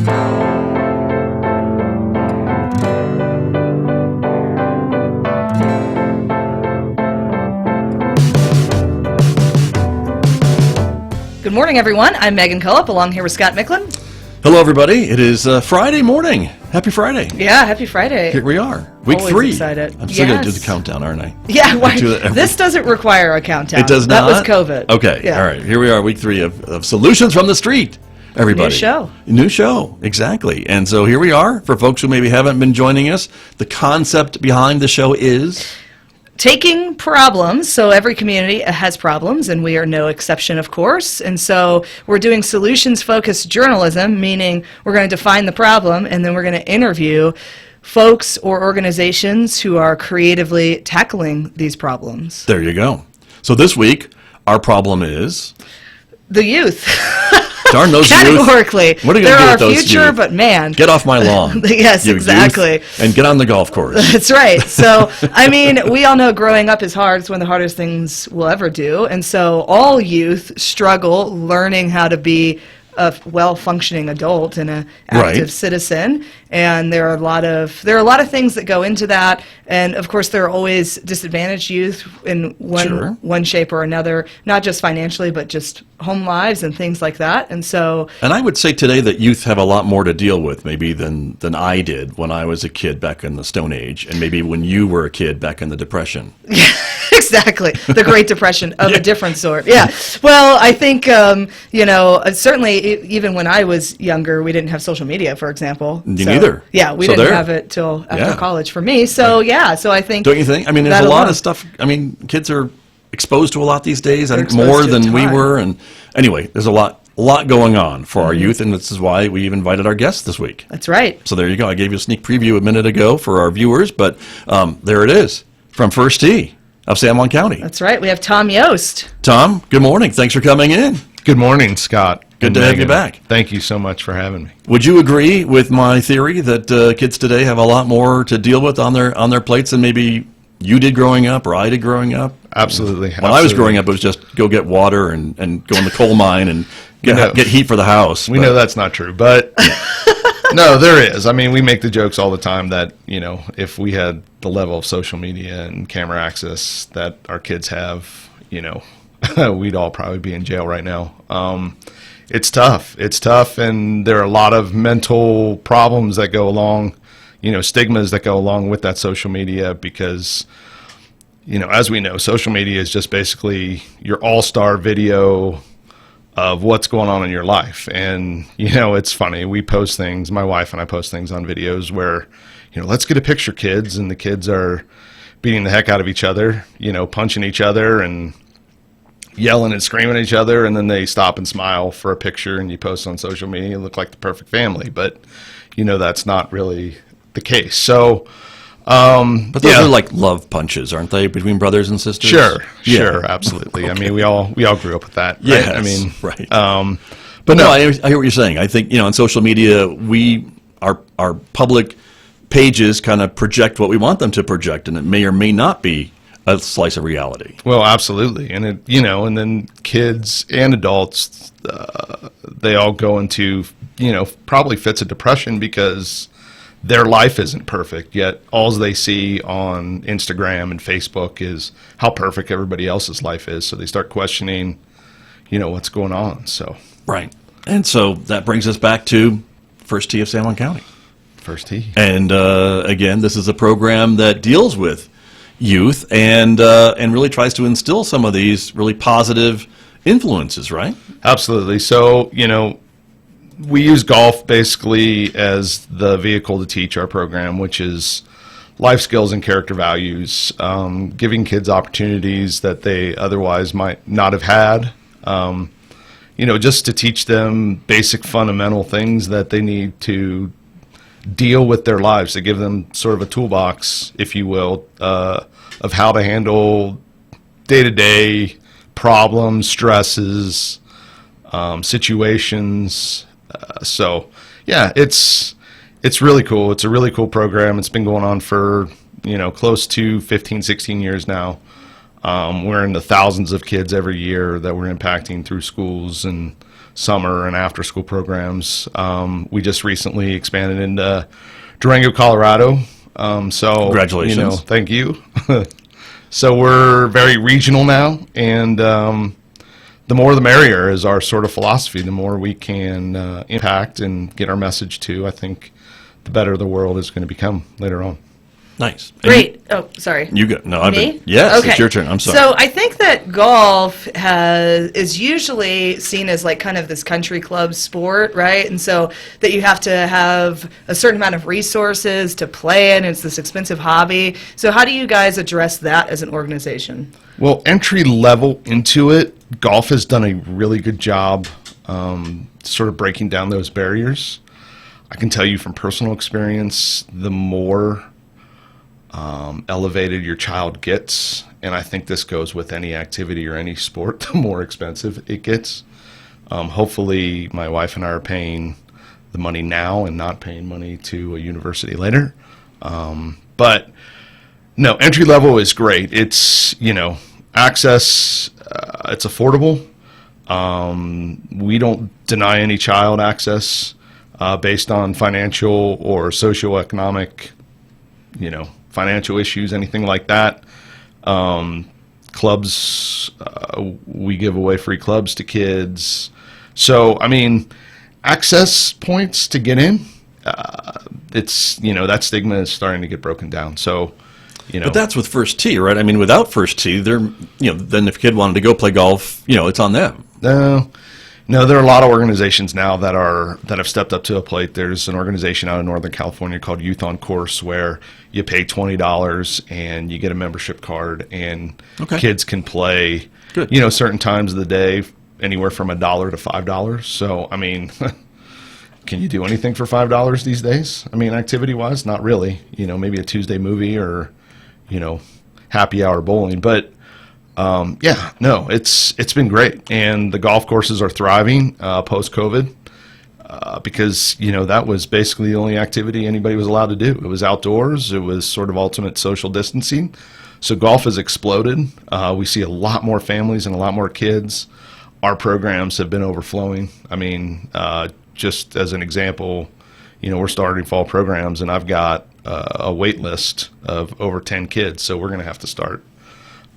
Good morning, everyone. I'm Megan Cullup, along here with Scott Michlin. Hello, everybody. It is Friday morning. Happy Friday. Yeah, happy Friday. Here we are. Week Always 3. excited. I'm still going to do the countdown, aren't I? Yeah, this doesn't require a countdown. It does not? That was COVID. Okay, yeah. All right. Here we are, week 3 of Solutions from the Street, everybody. New show, exactly. And so here we are. For folks who maybe haven't been joining us, the concept behind the show is taking problems. So every community has problems, and we are no exception, of course. And so we're doing solutions-focused journalism, meaning we're going to define the problem, and then we're going to interview folks or organizations who are creatively tackling these problems. There you go. So this week, our problem is the youth. Darn those Categorically. Youth. What are you going to do with those future, youth? But man. Get off my lawn. Yes, exactly. Youth, and get on the golf course. That's right. So, I mean, we all know growing up is hard. It's one of the hardest things we'll ever do. And so all youth struggle learning how to be a well-functioning adult and an active citizen. And there are a lot of things that go into that. And of course, there are always disadvantaged youth in one shape or another, not just financially, but just home lives and things like that. And I would say today that youth have a lot more to deal with maybe than I did when I was a kid back in the Stone Age, and maybe when you were a kid back in the Depression. Exactly. The Great Depression of a different sort. Yeah. Well, I think, certainly even when I was younger, we didn't have social media, for example. Neither. Yeah, we didn't have it till after college for me. So, so I think. Don't you think? I mean, there's a lot of stuff. I mean, kids are exposed to a lot these days, and more than we were. And anyway, there's a lot going on for our youth, and this is why we've invited our guests this week. That's right. So there you go. I gave you a sneak preview a minute ago for our viewers, but there it is from First Tee of San Juan County. That's right. We have Tom Yost. Tom, good morning. Thanks for coming in. Good morning, Scott. Good to have you back. Thank you so much for having me. Would you agree with my theory that kids today have a lot more to deal with on their plates than maybe you did growing up or I did growing up? Absolutely. When I was growing up, it was just go get water and go in the coal mine and get heat for the house. We know that's not true, but no, there is. I mean, we make the jokes all the time that, if we had the level of social media and camera access that our kids have, we'd all probably be in jail right now. It's tough. And there are a lot of mental problems that go along, stigmas that go along with that social media because, as we know, social media is just basically your all-star video of what's going on in your life. And, it's funny. We post things, my wife and I post things on videos where, let's get a picture, kids. And the kids are beating the heck out of each other, punching each other and yelling and screaming at each other, and then they stop and smile for a picture, and you post on social media, you look like the perfect family, but that's not really the case. So, but those are like love punches, aren't they, between brothers and sisters? Sure, absolutely. Okay. I mean, we all grew up with that. Right? Yes, I mean, right. But no, I hear what you're saying. I think on social media, our public pages kind of project what we want them to project, and it may or may not be a slice of reality. Well, absolutely. And and then kids and adults, they all go into, probably fits of depression because their life isn't perfect, yet all they see on Instagram and Facebook is how perfect everybody else's life is. So they start questioning, what's going on. So right. And so that brings us back to First Tee of San Juan County. First Tee. And again, this is a program that deals with youth and really tries to instill some of these really positive influences, right? Absolutely. So, we use golf basically as the vehicle to teach our program, which is life skills and character values, giving kids opportunities that they otherwise might not have had, just to teach them basic fundamental things that they need to deal with their lives, to give them sort of a toolbox, if you will, of how to handle day-to-day problems, stresses, situations. It's really cool. It's a really cool program. It's been going on for, close to 15, 16 years now. We're in the thousands of kids every year that we're impacting through schools and summer and after school programs. We just recently expanded into Durango, Colorado. So Congratulations. Thank you. So we're very regional now, and the more the merrier is our sort of philosophy. The more we can impact and get our message to, I think the better the world is going to become later on. Nice. Great. Oh, sorry. You go. No, Me? Yes, Okay. it's your turn. I'm sorry. So I think that golf is usually seen as like kind of this country club sport, right? And so that you have to have a certain amount of resources to play in. It's this expensive hobby. So how do you guys address that as an organization? Well, entry level into it, golf has done a really good job sort of breaking down those barriers. I can tell you from personal experience, the more elevated your child gets, and I think this goes with any activity or any sport, the more expensive it gets. Hopefully my wife and I are paying the money now and not paying money to a university later. But no, entry level is great. It's, access, it's affordable. We don't deny any child access based on financial or socioeconomic, financial issues, anything like that. Clubs, we give away free clubs to kids. So, access points to get in, it's, that stigma is starting to get broken down. So, But that's with First Tee, right? Without First Tee, then if a kid wanted to go play golf, it's on them. No, there are a lot of organizations now that have stepped up to the plate. There's an organization out in Northern California called Youth on Course where you pay $20 and you get a membership card, and kids can play, certain times of the day, anywhere from $1 to $5. So, can you do anything for $5 these days? Activity-wise, not really. Maybe a Tuesday movie or, happy hour bowling, but. It's been great, and the golf courses are thriving post-COVID because that was basically the only activity anybody was allowed to do. It was outdoors. It was sort of ultimate social distancing. So golf has exploded. We see a lot more families and a lot more kids. Our programs have been overflowing. Just as an example, we're starting fall programs, and I've got a wait list of over 10 kids. So we're going to have to start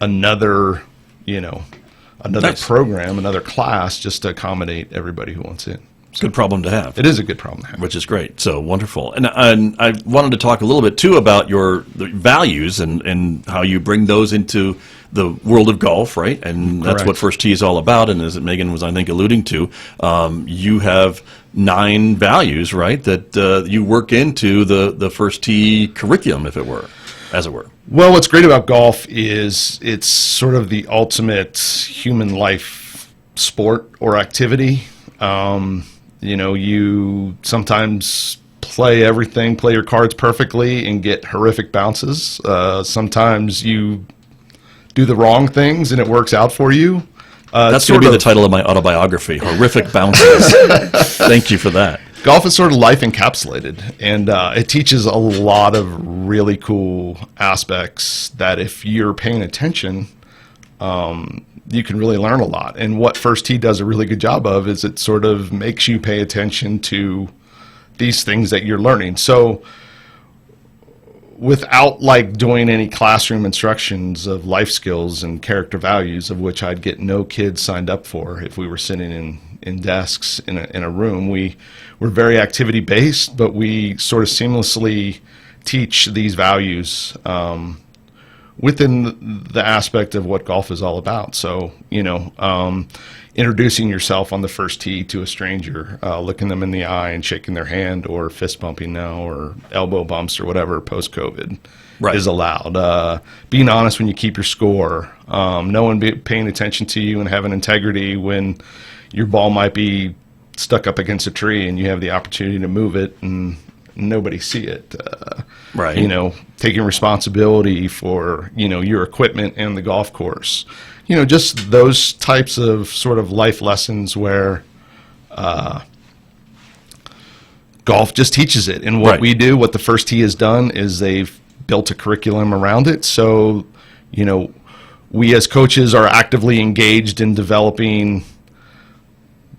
another Nice. program, another class, just to accommodate everybody who wants in. So Good problem to have. it is a good problem to have. Which is great. So wonderful. And I wanted to talk a little bit, too, about the values and how you bring those into the world of golf, right? And that's Correct. what First Tee is all about. And as Megan was, I think, alluding to, you have 9 values, right, that you work into the First Tee curriculum, as it were. Well, what's great about golf is it's sort of the ultimate human life sport or activity. You sometimes play your cards perfectly and get horrific bounces. Sometimes you do the wrong things and it works out for you. That's going to be the title of my autobiography, Horrific Bounces. Thank you for that. Golf is sort of life encapsulated, and it teaches a lot of really cool aspects that if you're paying attention, you can really learn a lot. And what First Tee does a really good job of is it sort of makes you pay attention to these things that you're learning. So without doing any classroom instructions of life skills and character values, of which I'd get no kids signed up for if we were sitting in desks in a room, we're very activity based, but we sort of seamlessly teach these values within the aspect of what golf is all about. So, introducing yourself on the first tee to a stranger, looking them in the eye and shaking their hand, or fist bumping now, or elbow bumps or whatever post-COVID is allowed. Being honest when you keep your score, no one paying attention to you and having integrity when your ball might be stuck up against a tree and you have the opportunity to move it and nobody see it. Taking responsibility for, your equipment and the golf course. Just those types of sort of life lessons where golf just teaches it. And what we do, what the First Tee has done is they've built a curriculum around it. So, we as coaches are actively engaged in developing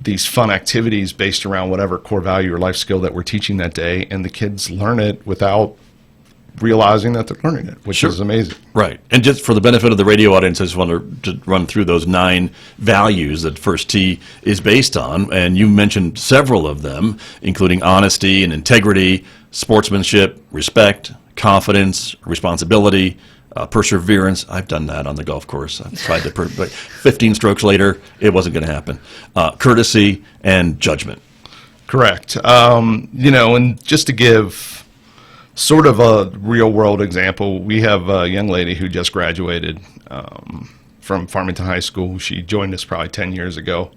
these fun activities based around whatever core value or life skill that we're teaching that day, and the kids learn it without realizing that they're learning it, which is amazing. Right. And just for the benefit of the radio audience, I just want to run through those 9 values that First Tee is based on. And you mentioned several of them, including honesty and integrity, sportsmanship, respect, confidence, responsibility, perseverance. I've done that on the golf course. I've tried to, but 15 strokes later, it wasn't going to happen. Courtesy and judgment. Correct. And just to give sort of a real world example, we have a young lady who just graduated from Farmington High School. She joined us probably 10 years ago.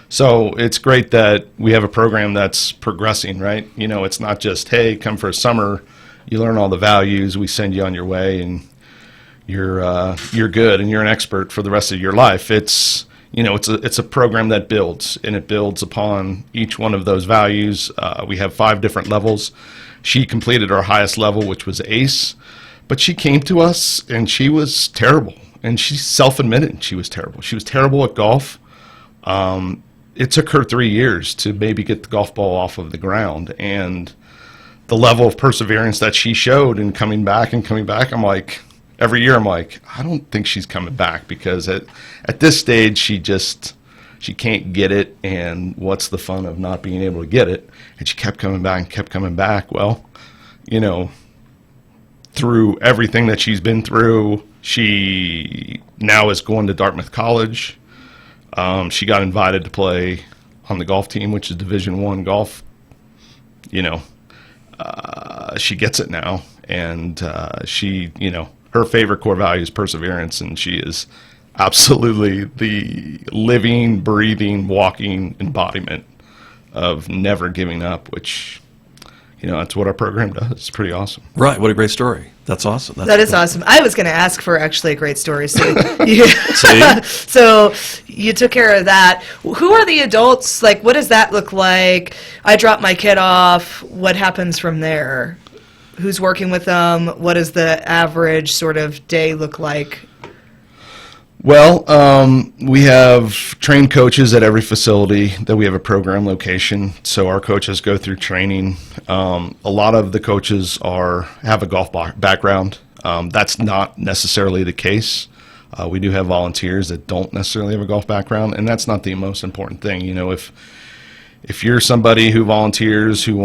So it's great that we have a program that's progressing, right? It's not just, hey, come for a summer, you learn all the values, we send you on your way, and you're good and you're an expert for the rest of your life. It's a program that builds, and it builds upon each one of those values. We have 5 different levels. She completed our highest level, which was ACE, but she came to us and she was terrible, and she self-admitted she was terrible. She was terrible at golf. It took her 3 years to maybe get the golf ball off of the ground, and the level of perseverance that she showed in coming back, I'm like, every year I'm like, I don't think she's coming back, because at this stage she can't get it, and what's the fun of not being able to get it? And she kept coming back and kept coming back. Well, through everything that she's been through, she now is going to Dartmouth College. She got invited to play on the golf team, which is Division I golf. She gets it now, and her favorite core value is perseverance, and she is absolutely the living, breathing, walking embodiment of never giving up, which, that's what our program does. It's pretty awesome. Right. What a great story. That's awesome. That is awesome. I was going to ask for actually a great story. So you took care of that. Who are the adults? Like, what does that look like? I drop my kid off. What happens from there? Who's working with them? What does the average sort of day look like? Well, we have trained coaches at every facility that we have a program location. So our coaches go through training. A lot of the coaches have a golf background. That's not necessarily the case. We do have volunteers that don't necessarily have a golf background, and that's not the most important thing. If you're somebody who volunteers, who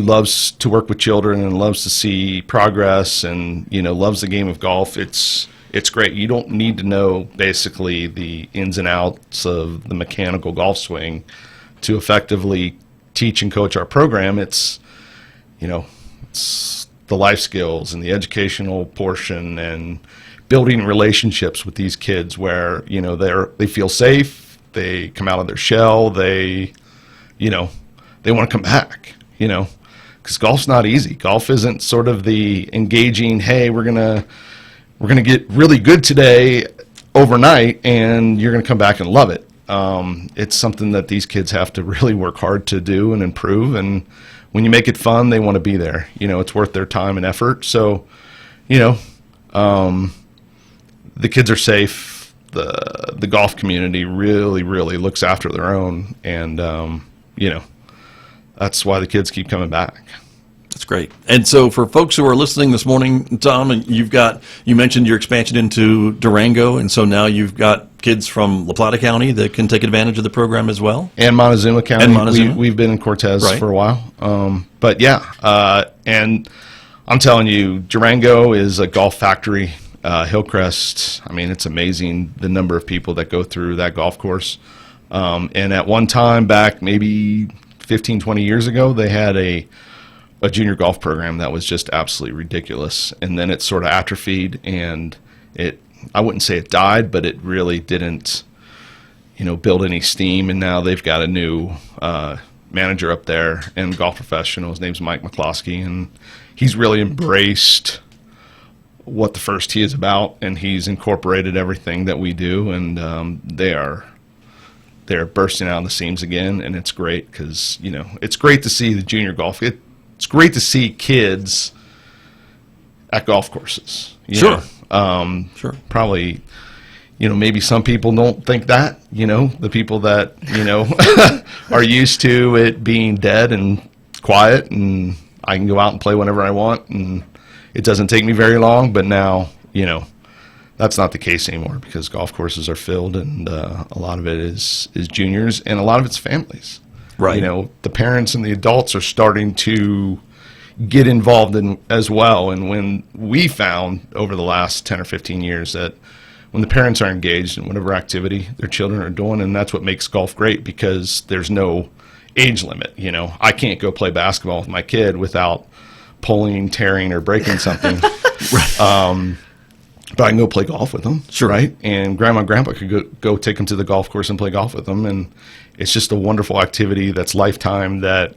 loves to work with children and loves to see progress, and loves the game of golf, it's great. You don't need to know basically the ins and outs of the mechanical golf swing to effectively teach and coach our program. It's the life skills and the educational portion, and building relationships with these kids where they feel safe, they come out of their shell, they want to come back, because golf's not easy. Golf isn't sort of the engaging, hey, we're gonna get really good today overnight, and you're gonna come back and love it. It's something that these kids have to really work hard to do and improve, and when you make it fun, they want to be there. It's worth their time and effort. So, the kids are safe. The golf community really, really looks after their own, and that's why the kids keep coming back. That's great. And so for folks who are listening this morning, Tom, and you mentioned your expansion into Durango, and so now you've got kids from La Plata County that can take advantage of the program as well? And Montezuma County. And Montezuma. We've been in Cortez for a while. But yeah, and I'm telling you, Durango is a golf factory. Hillcrest, it's amazing the number of people that go through that golf course. And at one time back maybe 15, 20 years ago, they had a junior golf program that was just absolutely ridiculous. And then it sort of atrophied, and I wouldn't say it died, but it really didn't, build any steam. And now they've got a new manager up there and golf professional. His name's Mike McCloskey, and he's really embraced what the First Tee is about, and he's incorporated everything that we do, and they're bursting out of the seams again, and it's great because it's great to see the junior golf. It's great to see kids at golf courses. Sure. Sure. Probably, maybe some people don't think that, the people that, are used to it being dead and quiet and I can go out and play whenever I want and it doesn't take me very long. But now, that's not the case anymore because golf courses are filled and a lot of it is juniors and a lot of it's families. Right. The parents and the adults are starting to get involved in as well. And when we found over the last 10 or 15 years that when the parents are engaged in whatever activity their children are doing, and that's what makes golf great because there's no age limit. I can't go play basketball with my kid without pulling, tearing, or breaking something. Right. But I can go play golf with them, Sure. right? And grandma and grandpa could go take them to the golf course and play golf with them. And it's just a wonderful activity that's lifetime, that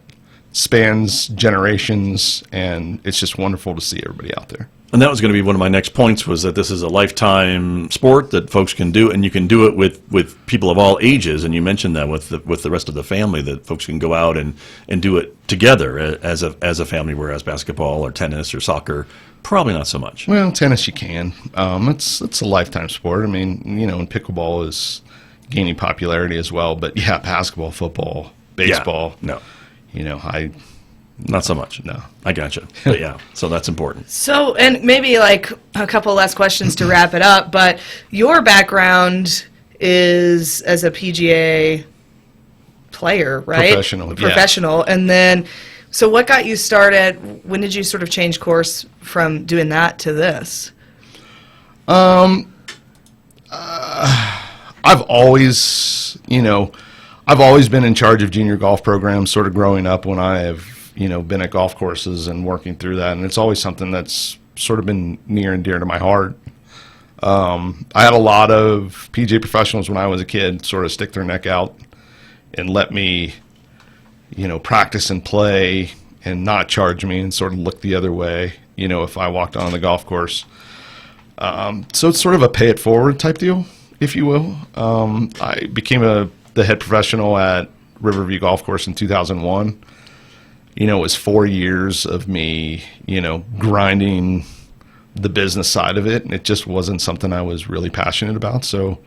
spans generations, and it's just wonderful to see everybody out there. And that was going to be one of my next points, was that this is a lifetime sport that folks can do, and you can do it with people of all ages. And you mentioned that with the rest of the family, that folks can go out and do it together as a family, whereas basketball or tennis or soccer, probably not so much. Well, tennis you can. It's a lifetime sport. I mean, and pickleball is gaining popularity as well. But yeah, basketball, football, baseball. Yeah, no. Not so much. No. I gotcha. But yeah, so that's important. So, and maybe like a couple last questions to wrap it up, but your background is as a PGA player, right? Professional, yeah. Professional. And then, so what got you started? When did you sort of change course from doing that to this? I've always been in charge of junior golf programs sort of growing up when I have, been at golf courses and working through that. And it's always something that's sort of been near and dear to my heart. I had a lot of PGA professionals when I was a kid sort of stick their neck out and let me, practice and play and not charge me and sort of look the other way, if I walked on the golf course. So it's sort of a pay it forward type deal, if you will. I became the head professional at Riverview Golf Course in 2001. It was 4 years of me, grinding the business side of it, and it just wasn't something I was really passionate about. So,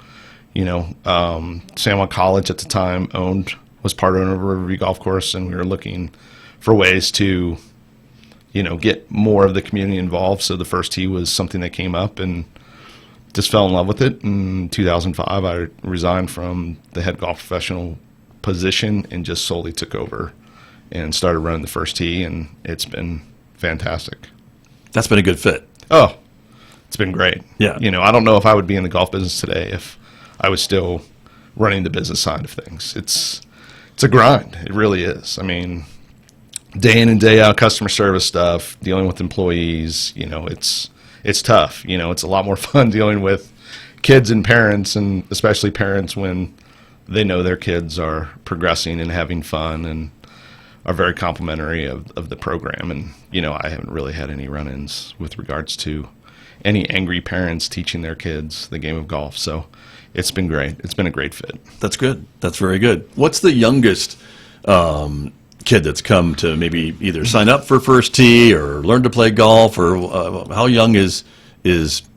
San Juan College at the time was part owner of Riverview Golf Course, and we were looking for ways to, get more of the community involved. So the first tee was something that came up, and just fell in love with it. In 2005, I resigned from the head golf professional position and just solely took over and started running the first tee, and it's been fantastic. That's been a good fit. Oh, it's been great. Yeah. I don't know if I would be in the golf business today if I was still running the business side of things. It's a grind. It really is. I mean, day in and day out customer service stuff, dealing with employees, it's tough. It's a lot more fun dealing with kids and parents, and especially parents when they know their kids are progressing and having fun and are very complimentary of the program. And, I haven't really had any run-ins with regards to any angry parents teaching their kids the game of golf. So it's been great. It's been a great fit. That's good. That's very good. What's the youngest kid that's come to maybe either sign up for first tee or learn to play golf, or how young is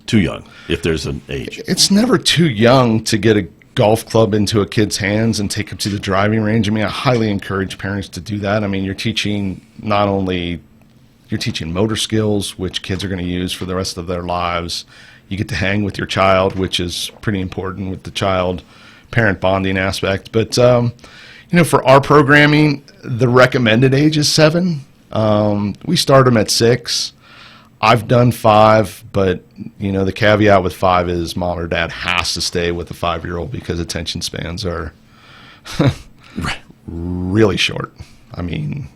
too young, if there's an age? It's never too young to get a golf club into a kid's hands and take them to the driving range. I mean, I highly encourage parents to do that. I mean, you're teaching motor skills, which kids are going to use for the rest of their lives. You get to hang with your child, which is pretty important with the child-parent bonding aspect. But, for our programming, the recommended age is 7. We start them at 6. I've done 5, but, the caveat with 5 is mom or dad has to stay with the 5-year-old because attention spans are really short. I mean,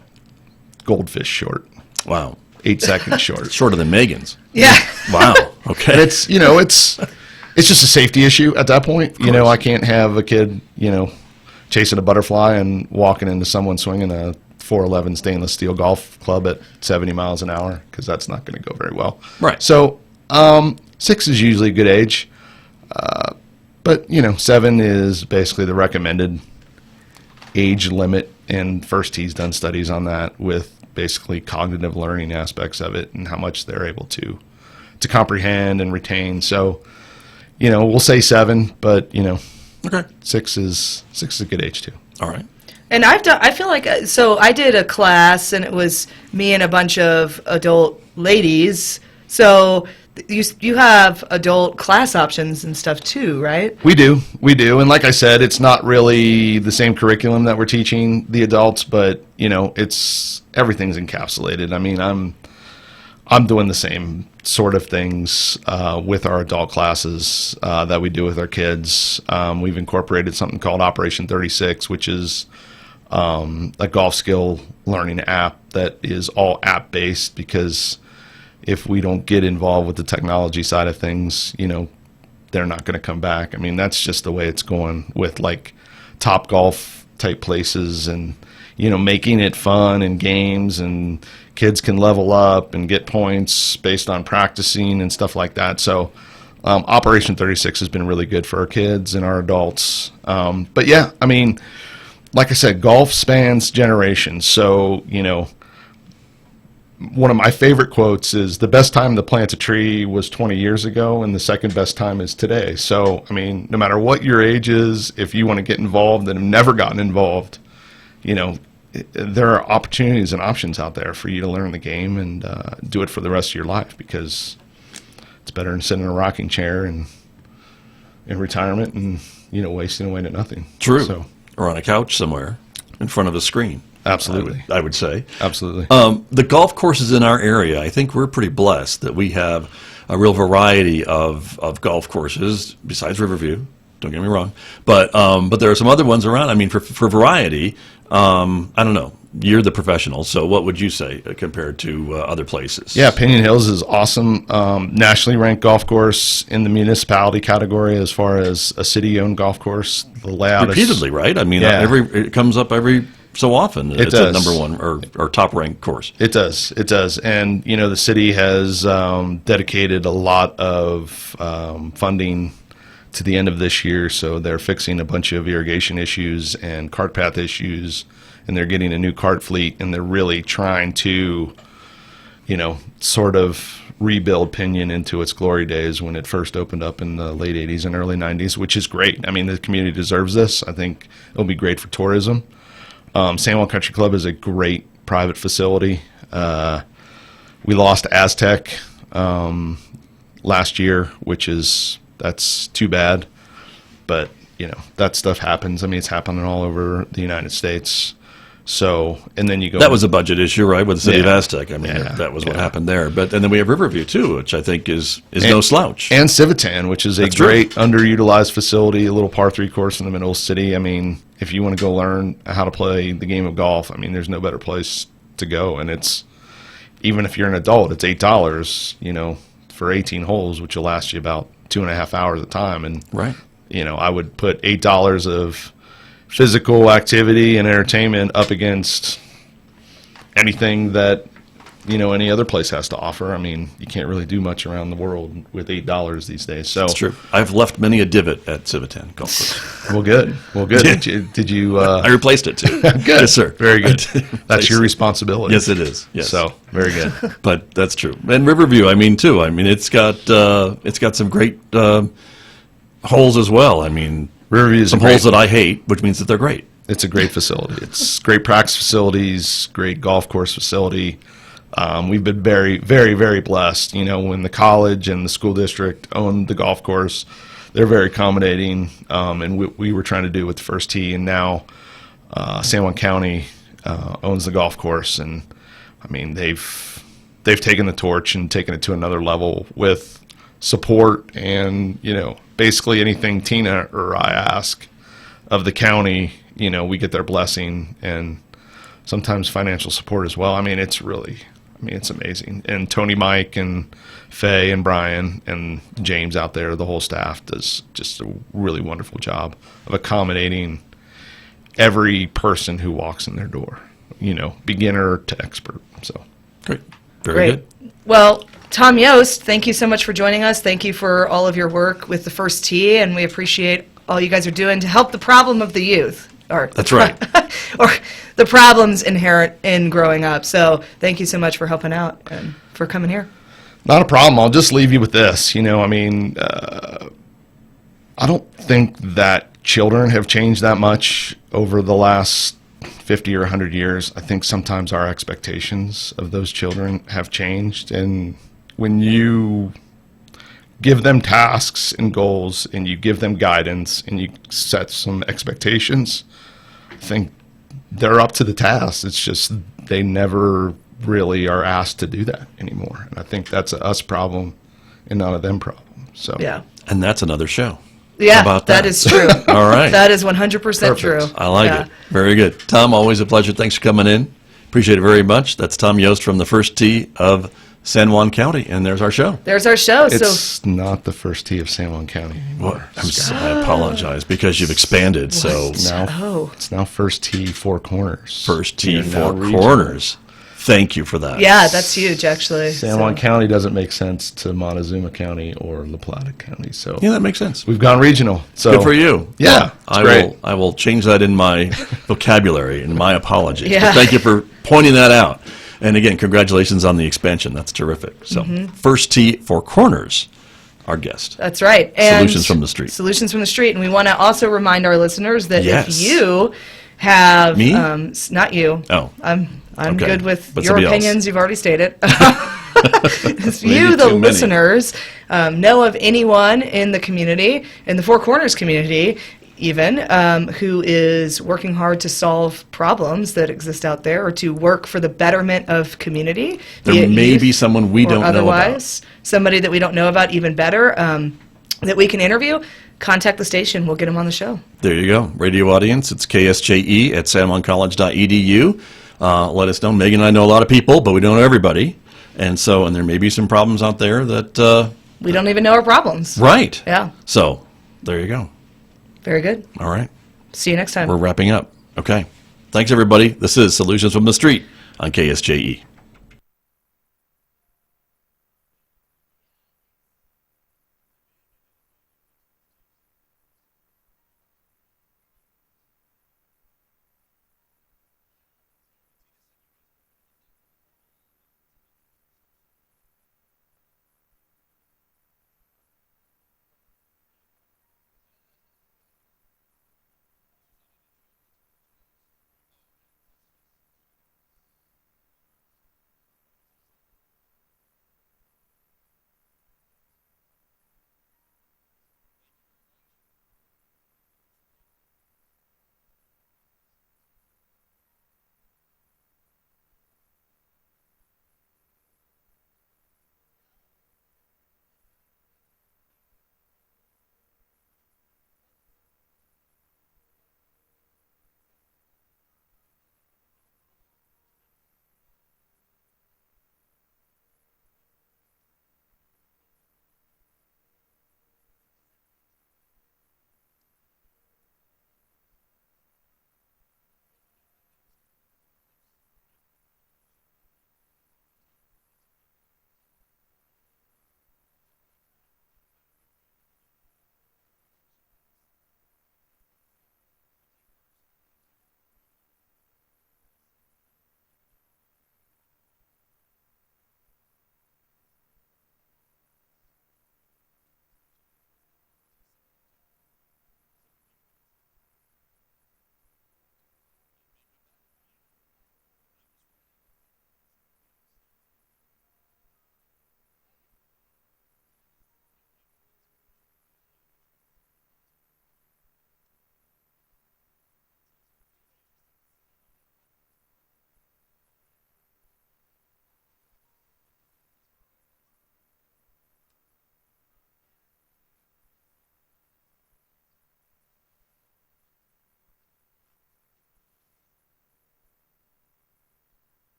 goldfish short. Wow. 8 seconds short. Shorter than Megan's. Yeah. Wow. Okay. And it's just a safety issue at that point. I can't have a kid, chasing a butterfly and walking into someone swinging a 411 stainless steel golf club at 70 miles an hour, because that's not going to go very well. Right. So 6 is usually a good age. But, 7 is basically the recommended age limit, and First Tee's done studies on that with basically cognitive learning aspects of it and how much they're able to comprehend and retain. So, we'll say 7, but Okay. 6 is a good age too. All right. And I feel like, so I did a class, and it was me and a bunch of adult ladies. So you have adult class options and stuff too, right? We do. And like I said, it's not really the same curriculum that we're teaching the adults, but everything's encapsulated. I mean, I'm doing the same sort of things with our adult classes that we do with our kids. We've incorporated something called Operation 36, which is a golf skill learning app that is all app based, because if we don't get involved with the technology side of things, they're not going to come back. I mean, that's just the way it's going with like Top Golf type places, and making it fun and games, and kids can level up and get points based on practicing and stuff like that. So Operation 36 has been really good for our kids and our adults. But yeah, I mean, like I said, golf spans generations. So, one of my favorite quotes is, the best time to plant a tree was 20 years ago, and the second best time is today. So, I mean, no matter what your age is, if you want to get involved and have never gotten involved, there are opportunities and options out there for you to learn the game and do it for the rest of your life, because it's better than sitting in a rocking chair and in retirement and, wasting away to nothing. True. So, or on a couch somewhere in front of a screen. Absolutely. I would say. Absolutely. The golf courses in our area, I think we're pretty blessed that we have a real variety of golf courses besides Riverview. Don't get me wrong. But there are some other ones around. I mean, for variety, I don't know. You're the professional, so what would you say compared to other places? Yeah, Pinion Hills is awesome. Nationally ranked golf course in the municipality category as far as a city-owned golf course. The layout repeatedly, right? I mean, Yeah. it comes up every so often. It It's does. a number one or top ranked course. It does. And, the city has dedicated a lot of funding to the end of this year, so they're fixing a bunch of irrigation issues and cart path issues, and they're getting a new cart fleet, and they're really trying to, sort of rebuild Pinion into its glory days when it first opened up in the late 80s and early 90s, which is great. I mean, the community deserves this. I think it'll be great for tourism. San Juan Country Club is a great private facility. We lost Aztec last year, that's too bad. But, that stuff happens. I mean, it's happening all over the United States. So, and then you go... That was a budget issue, right, with the city of Yeah. Aztec. I mean, Yeah. that was what happened there. But and then we have Riverview, too, which I think is no slouch. And Civitan, which is a That's true. great underutilized facility, a little par 3 course in the middle of the city. I mean, if you want to go learn how to play the game of golf, I mean, there's no better place to go. And it's, even if you're an adult, it's $8, for 18 holes, which will last you about 2.5 hours at a time. And, Right. I would put $8 of physical activity and entertainment up against anything that, any other place has to offer. I mean, you can't really do much around the world with $8 these days. So It's true. I've left many a divot at Civitan Golf Course. Well, good. Did you I replaced it, too. good. Yes, sir. Very good. That's Thanks. your responsibility. Yes, it is. Yes. So, very good. But that's true. And Riverview, I mean, too. I mean, it's got some great holes as well. I mean, Riverview is some holes that I hate, which means that they're great. It's a great facility. It's great practice facilities, great golf course facility. We've been very, very, very blessed. When the college and the school district owned the golf course, they're very accommodating. And we were trying to do with the First Tee, and now San Juan County owns the golf course, and I mean they've taken the torch and taken it to another level with support and basically anything Tina or I ask of the county, we get their blessing and sometimes financial support as well. I mean, it's amazing. And Tony, Mike, and Faye, and Brian, and James out there, the whole staff does just a really wonderful job of accommodating every person who walks in their door, beginner to expert. So Great. Very Great. good. Well, Tom Yost, thank you so much for joining us. Thank you for all of your work with the First Tee, and we appreciate all you guys are doing to help the problem of the youth. That's right. Or the problems inherent in growing up. So thank you so much for helping out and for coming here. not a problem. I'll just leave you with this. I don't think that children have changed that much over the last 50 or 100 years. I think sometimes our expectations of those children have changed. And when you give them tasks and goals and you give them guidance and you set some expectations, I think they're up to the task. It's just they never really are asked to do that anymore. And I think that's a us problem and not a them problem. So Yeah. And that's another show. Yeah, How about that? that is true. All right. That is 100% true. I like Yeah. it. Very good. Tom, always a pleasure. Thanks for coming in. Appreciate it very much. That's Tom Yost from the First Tee of San Juan County. And there's our show. There's our show. So it's not the First Tee of San Juan County anymore. I apologize because you've expanded. So Oh. It's now First Tee Four Corners. First Tee, We are now Four regional. Corners. Thank you for that. yeah, that's huge, actually. San Juan County doesn't make sense to Montezuma County or La Plata County. So Yeah, that makes sense. we've gone regional. So Good for you. Yeah, it's great. I will change that in my vocabulary, and my apologies. Yeah. But thank you for pointing that out. And again, congratulations on the expansion. That's terrific. So, First Tee Four Corners, our guest. That's right. And Solutions from the Street. Solutions from the Street. And we want to also remind our listeners that Yes. if you have... Me? Not you. Oh. I'm Okay. good with But your somebody else. opinions. You've already stated. If Maybe you, the too many. listeners, know of anyone in the community, in the Four Corners community, even, who is working hard to solve problems that exist out there or to work for the betterment of community. There be it may youth be someone we or don't know about. otherwise, somebody that we don't know about, even better, that we can interview. Contact the station. We'll get them on the show. There you go. Radio audience, it's KSJE at sanjuancollege.edu. Let us know. Megan and I know a lot of people, but we don't know everybody. And there may be some problems out there that... We don't even know our problems. right. Yeah. So, there you go. Very good. All right. See you next time. We're wrapping up. Okay. Thanks, everybody. This is Solutions from the Street on KSJE.